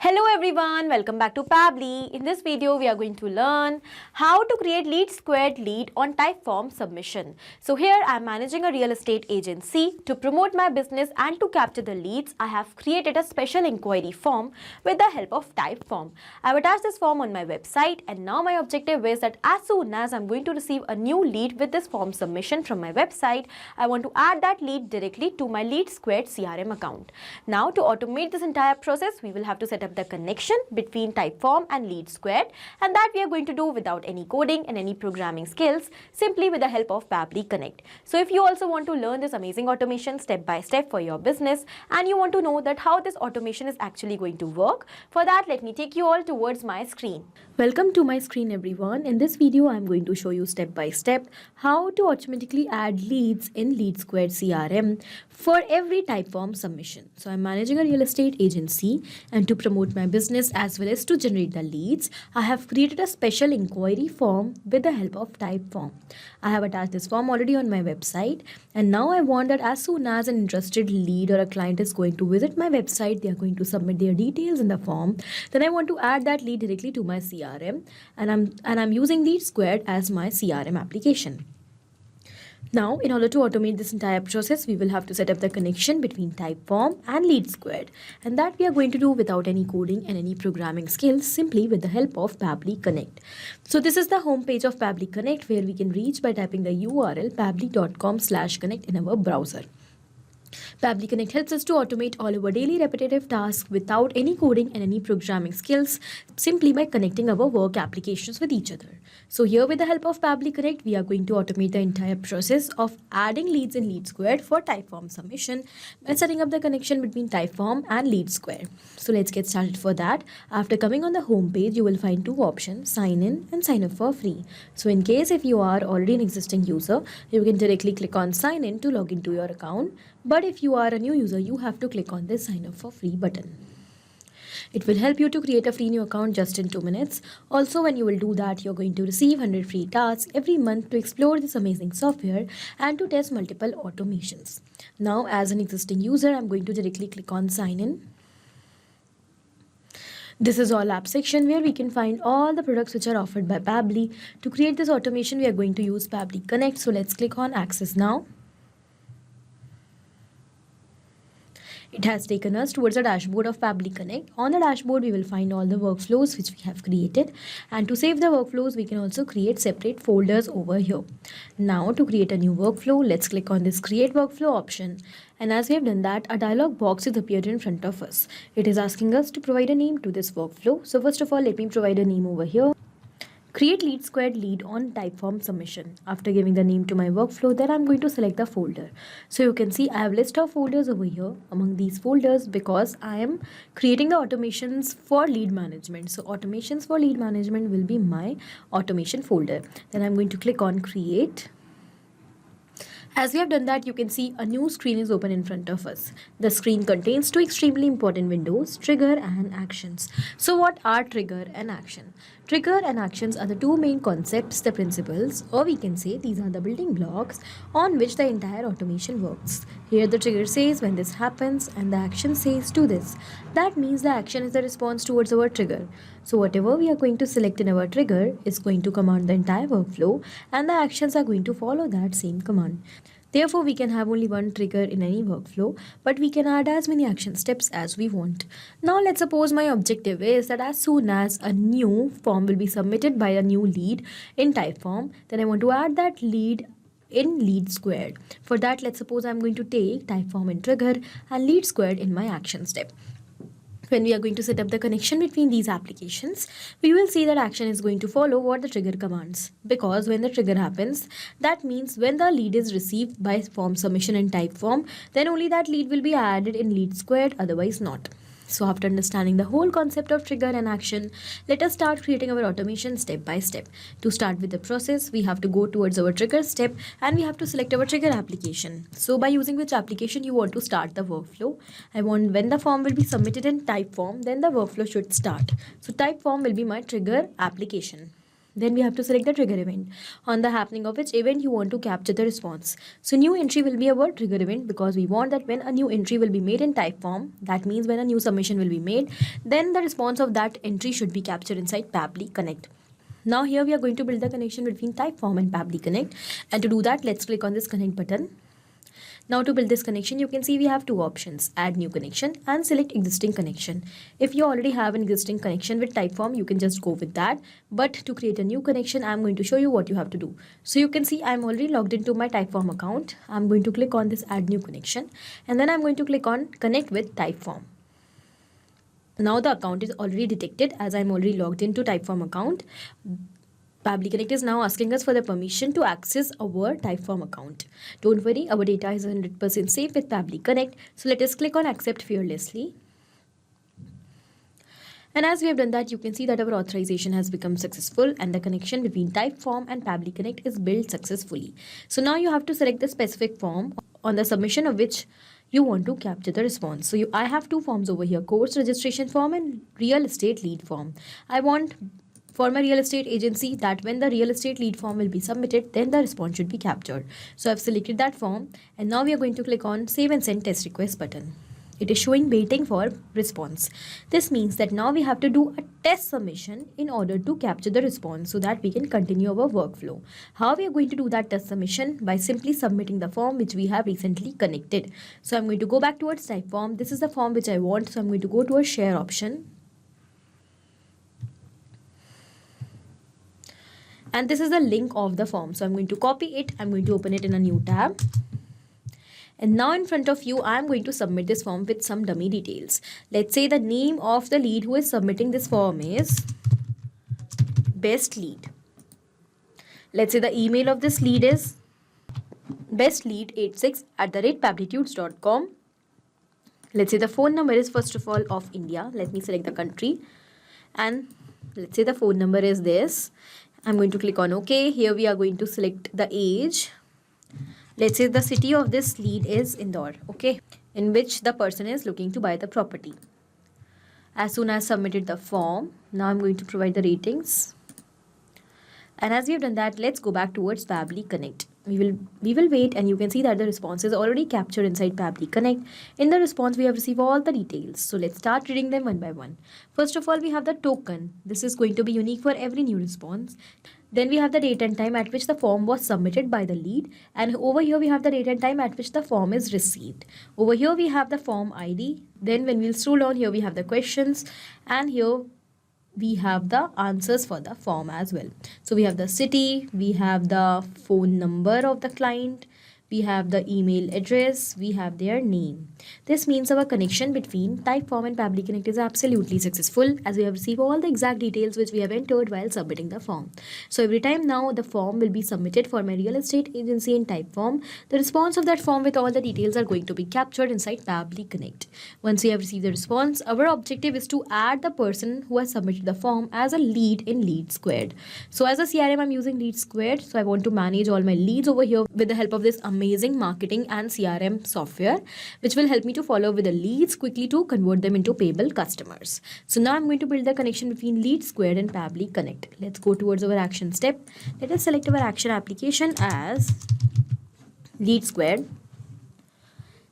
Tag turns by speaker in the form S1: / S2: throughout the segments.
S1: Hello everyone, welcome back to Pabbly. In this video, we are going to learn how to create LeadSquared lead on Typeform submission. So here I am managing a real estate agency. To promote my business and to capture the leads, I have created a special inquiry form with the help of Typeform. I have attached this form on my website, and now my objective is that as soon as I'm going to receive a new lead with this form submission from my website, I want to add that lead directly to my LeadSquared CRM account. Now to automate this entire process, we will have to set up the connection between Typeform and LeadSquared, and that we are going to do without any coding and any programming skills, simply with the help of Pabbly Connect. So if you also want to learn this amazing automation step by step for your business, and you want to know that how this automation is actually going to work, for that let me take you all towards my screen. Welcome to my screen everyone. In this video I am going to show you step by step how to automatically add leads in LeadSquared CRM for every Typeform submission. So I'm managing a real estate agency, and to promote my business as well as to generate the leads, I have created a special inquiry form with the help of Typeform. I have attached this form already on my website, and now I want that as soon as an interested lead or a client is going to visit my website, they are going to submit their details in the form. Then I want to add that lead directly to my CRM, and I'm using LeadSquared as my CRM application. Now, in order to automate this entire process, we will have to set up the connection between Typeform and LeadSquared, and that we are going to do without any coding and any programming skills, simply with the help of Pabbly Connect. So this is the home page of Pabbly Connect, where we can reach by typing the URL pabbly.com/connect in our browser. Pabbly Connect helps us to automate all our daily repetitive tasks without any coding and any programming skills, simply by connecting our work applications with each other. So here, with the help of Pabbly Connect, we are going to automate the entire process of adding leads in LeadSquared for Typeform submission by setting up the connection between Typeform and LeadSquared. So let's get started for that. After coming on the home page, you will find two options: sign in and sign up for free. So in case if you are already an existing user, you can directly click on sign in to log into your account. But if you are a new user, you have to click on this sign up for free button. It will help you to create a free new account just in 2 minutes. Also, when you will do that, you're going to receive 100 free tasks every month to explore this amazing software and to test multiple automations. Now, as an existing user, I'm going to directly click on sign in. This is all app section, where we can find all the products which are offered by Pabbly. To create this automation, we are going to use Pabbly Connect. So let's click on access now. It has taken us towards the dashboard of Pabbly Connect. On the dashboard, we will find all the workflows which we have created. And to save the workflows, we can also create separate folders over here. Now, to create a new workflow, let's click on this create workflow option. And as we have done that, a dialog box is appeared in front of us. It is asking us to provide a name to this workflow. So first of all, let me provide a name over here. Create LeadSquared lead on Typeform submission. After giving the name to my workflow, then I'm going to select the folder. So you can see I have a list of folders over here. Among these folders, because I am creating the automations for lead management. So automations for lead management will be my automation folder. Then I'm going to click on create. As we have done that, you can see a new screen is open in front of us. The screen contains two extremely important windows: trigger and actions. So what are trigger and action? Trigger and actions are the two main concepts, the principles, or we can say these are the building blocks on which the entire automation works. Here the trigger says when this happens, and the action says do this. That means the action is the response towards our trigger. So whatever we are going to select in our trigger is going to command the entire workflow, and the actions are going to follow that same command. Therefore, we can have only one trigger in any workflow, but we can add as many action steps as we want. Now, let's suppose my objective is that as soon as a new form will be submitted by a new lead in Typeform, then I want to add that lead in LeadSquared. For that, let's suppose I'm going to take Typeform in trigger and LeadSquared in my action step. When we are going to set up the connection between these applications, we will see that action is going to follow what the trigger commands. Because when the trigger happens, that means when the lead is received by form submission in Typeform, then only that lead will be added in LeadSquared, otherwise not. So after understanding the whole concept of trigger and action, let us start creating our automation step by step. To start with the process, we have to go towards our trigger step, and we have to select our trigger application. So by using which application you want to start the workflow. I want when the form will be submitted in Typeform, then the workflow should start. So Typeform will be my trigger application. Then we have to select the trigger event, on the happening of which event you want to capture the response. So new entry will be our trigger event because we want that when a new entry will be made in Typeform, that means when a new submission will be made, then the response of that entry should be captured inside Pabbly Connect. Now here we are going to build the connection between Typeform and Pabbly Connect, and to do that, let's click on this connect button. Now to build this connection, you can see we have two options, add new connection and select existing connection. If you already have an existing connection with Typeform, you can just go with that. But to create a new connection, I'm going to show you what you have to do. So you can see I'm already logged into my Typeform account. I'm going to click on this add new connection and then I'm going to click on connect with Typeform. Now the account is already detected as I'm already logged into Typeform account. Pabbly Connect is now asking us for the permission to access our Typeform account. Don't worry, our data is 100% safe with Pabbly Connect. So let us click on accept fearlessly. And as we have done that, you can see that our authorization has become successful and the connection between Typeform and Pabbly Connect is built successfully. So now you have to select the specific form on the submission of which you want to capture the response. So I have two forms over here, course registration form and real estate lead form. I want for my real estate agency that when the real estate lead form will be submitted, then the response should be captured. So I've selected that form and now we are going to click on save and send test request button. It is showing waiting for response. This means that now we have to do a test submission in order to capture the response so that we can continue our workflow. How we are going to do that test submission? By simply submitting the form which we have recently connected. So I'm going to go back towards Typeform. This is the form which I want. So I'm going to go to a share option. And this is the link of the form. So I'm going to copy it. I'm going to open it in a new tab. And now in front of you, I'm going to submit this form with some dummy details. Let's say the name of the lead who is submitting this form is best lead. Let's say the email of this lead is bestlead86@pablitudes.com. Let's say the phone number is first of all of India. Let me select the country. And let's say the phone number is this. I'm going to click on OK. Here we are going to select the age. Let's say the city of this lead is Indore, okay, in which the person is looking to buy the property. As soon as submitted the form, now I'm going to provide the ratings. And as we have done that, let's go back towards Pabbly Connect. We will wait and you can see that the response is already captured inside Pabbly Connect. In the response, we have received all the details. So let's start reading them one by one. First of all, we have the token. This is going to be unique for every new response. Then we have the date and time at which the form was submitted by the lead. And over here, we have the date and time at which the form is received. Over here, we have the form ID. Then when we'll scroll down, here we have the questions. And here we have the answers for the form as well. So we have the city, we have the phone number of the client, we have the email address, we have their name. This means our connection between Typeform and Pabbly Connect is absolutely successful as we have received all the exact details which we have entered while submitting the form. So every time now the form will be submitted for my real estate agency in Typeform, the response of that form with all the details are going to be captured inside Pabbly Connect. Once we have received the response, our objective is to add the person who has submitted the form as a lead in LeadSquared. So as a CRM, I'm using LeadSquared. So I want to manage all my leads over here with the help of this amazing marketing and CRM software, which will help me to follow with the leads quickly to convert them into payable customers. So now I'm going to build the connection between LeadSquared and Pabbly Connect. Let's go towards our action step. Let us select our action application as LeadSquared.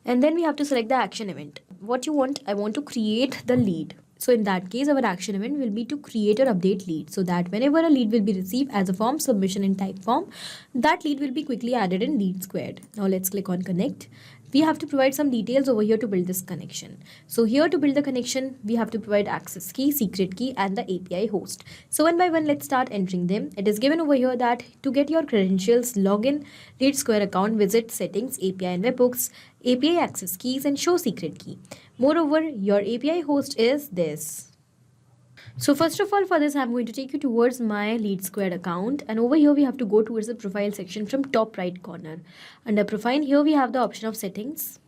S1: And then we have to select the action event. What you want? I want to create the lead. So in that case, our action event will be to create or update lead so that whenever a lead will be received as a form submission in Typeform, that lead will be quickly added in LeadSquared. Now let's click on connect. We have to provide some details over here to build this connection. So here to build the connection, we have to provide access key, secret key and the API host. So one by one, let's start entering them. It is given over here that to get your credentials, login, LeadSquared account, visit settings, API and webhooks, API access keys and show secret key. Moreover, your API host is this. So first of all, for this, I'm going to take you towards my LeadSquared account. And over here, we have to go towards the profile section from top right corner. Under profile, here we have the option of settings.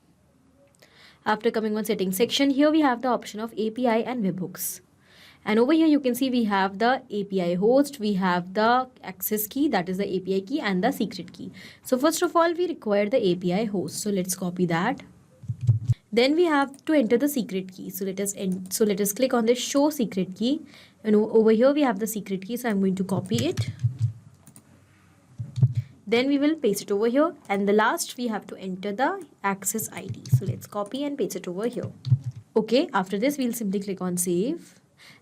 S1: After coming on settings section, here we have the option of API and webhooks. And over here, you can see we have the API host, we have the access key, that is the API key and the secret key. So first of all, we require the API host. So let's copy that. Then we have to enter the secret key. So let us click on this show secret key, and over here we have the secret key. So I'm going to copy it. Then we will paste it over here, and the last we have to enter the access ID. So let's copy and paste it over here. Okay, after this we'll simply click on save.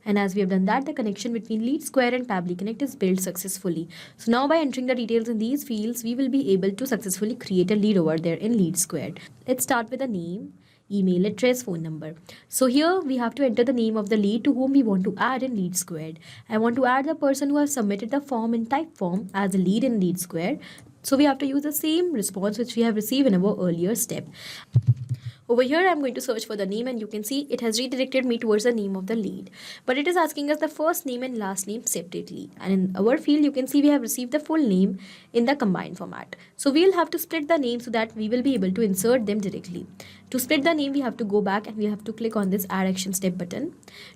S1: And as we have done that, the connection between LeadSquared and Pabbly Connect is built successfully. So now by entering the details in these fields, we will be able to successfully create a lead over there in LeadSquared. Let's start with a name, email address, phone number. So here we have to enter the name of the lead to whom we want to add in LeadSquared. I want to add the person who has submitted the form in Typeform as a lead in LeadSquared. So we have to use the same response which we have received in our earlier step. Over here, I'm going to search for the name, and you can see it has redirected me towards the name of the lead. But it is asking us the first name and last name separately. And in our field, you can see we have received the full name in the combined format. So we'll have to split the name so that we will be able to insert them directly. To split the name, we have to go back and we have to click on this add action step button.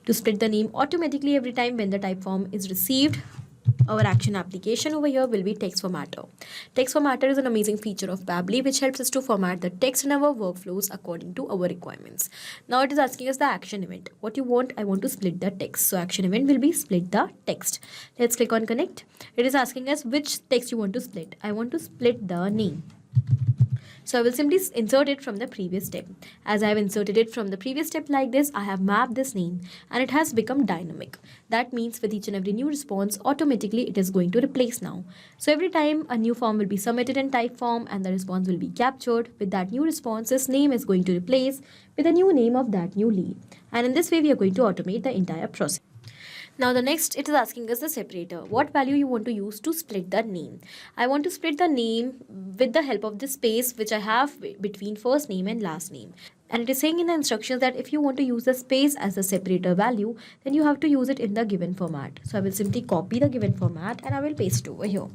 S1: To split the name automatically every time when the type form is received, our action application over here will be text formatter. Text formatter is an amazing feature of Pabbly which helps us to format the text in our workflows according to our requirements. Now it is asking us the action event. What you want? I want to split the text. So action event will be split the text. Let's click on connect. It is asking us which text you want to split. I want to split the name. So I will simply insert it from the previous step. As I have inserted it from the previous step like this, I have mapped this name and it has become dynamic. That means with each and every new response, automatically it is going to replace now. So every time a new form will be submitted in Typeform and the response will be captured, with that new response, this name is going to replace with a new name of that new lead. And in this way, we are going to automate the entire process. Now the next, it is asking us the separator. What value you want to use to split the name? I want to split the name with the help of this space which I have between first name and last name. And it is saying in the instructions that if you want to use the space as the separator value, then you have to use it in the given format. So I will simply copy the given format and I will paste it over here.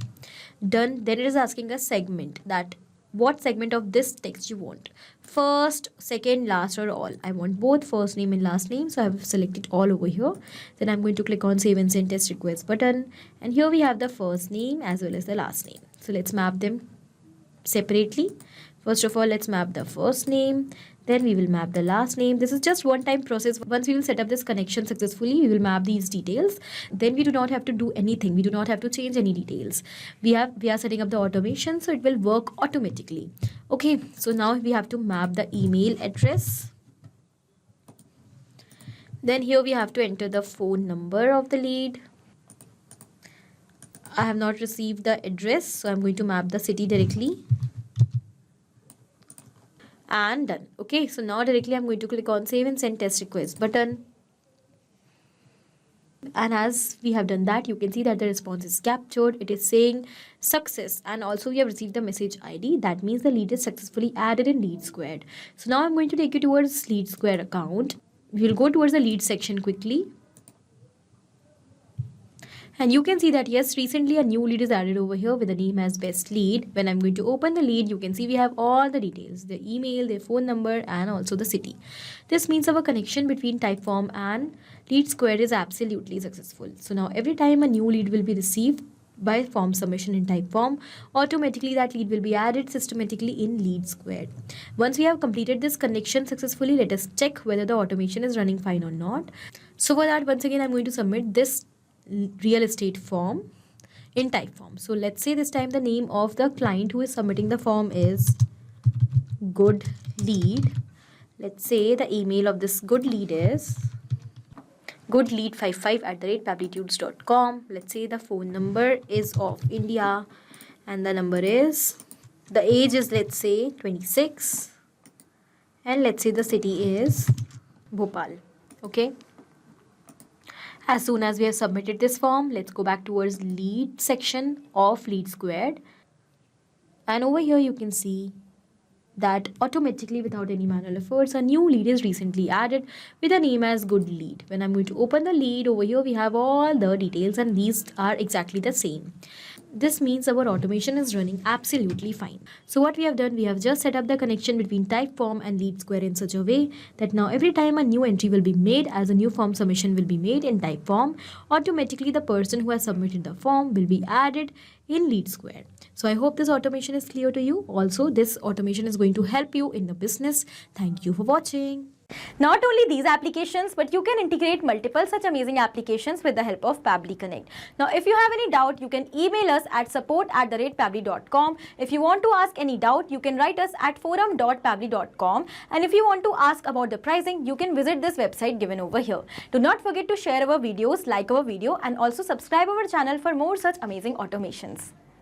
S1: Done. Then it is asking a segment, that what segment of this text you want. First, second, last, or all. I want both first name and last name. So I have selected all over here. Then I'm going to click on save and send test request button. And here we have the first name as well as the last name. So let's map them separately. First of all, let's map the first name. Then we will map the last name. This is just one-time process. Once we will set up this connection successfully, we will map these details. Then we do not have to do anything. We do not have to change any details. We are setting up the automation, so it will work automatically. Okay, so now we have to map the email address. Then here we have to enter the phone number of the lead. I have not received the address, so I'm going to map the city directly. And done. Okay, so now directly I'm going to click on save and send test request button. And as we have done that, you can see that the response is captured. It is saying success, and also we have received the message ID. That means the lead is successfully added in LeadSquared. So now I'm going to take you towards LeadSquared account. We will go towards the lead section quickly. And you can see that yes, recently a new lead is added over here with the name as best lead. When I'm going to open the lead, you can see we have all the details, the email, their phone number, and also the city. This means our connection between Typeform and LeadSquared is absolutely successful. So now every time a new lead will be received by form submission in Typeform, automatically that lead will be added systematically in LeadSquared. Once we have completed this connection successfully, let us check whether the automation is running fine or not. So for that, once again, I'm going to submit this real estate form in Typeform. So let's say this time the name of the client who is submitting the form is good lead. Let's say the email of this good lead is goodlead55@pabblytudes.com. Let's say the phone number is of India and the number is, the age is, let's say 26, and let's say the city is Bhopal. Okay. As soon as we have submitted this form, let's go back towards lead section of LeadSquared. And over here you can see that automatically, without any manual efforts, a new lead is recently added with a name as good lead. When I'm going to open the lead, over here we have all the details and these are exactly the same. This means our automation is running absolutely fine. So what we have done, we have just set up the connection between Typeform and LeadSquared in such a way that now every time a new entry will be made, as a new form submission will be made in Typeform, automatically the person who has submitted the form will be added in LeadSquared. So I hope this automation is clear to you. Also, this automation is going to help you in the business. Thank you for watching. Not only these applications, but you can integrate multiple such amazing applications with the help of Pabbly Connect. Now, if you have any doubt, you can email us at support@pabbly.com. If you want to ask any doubt, you can write us at forum.pabbly.com. And if you want to ask about the pricing, you can visit this website given over here. Do not forget to share our videos, like our video, and also subscribe our channel for more such amazing automations.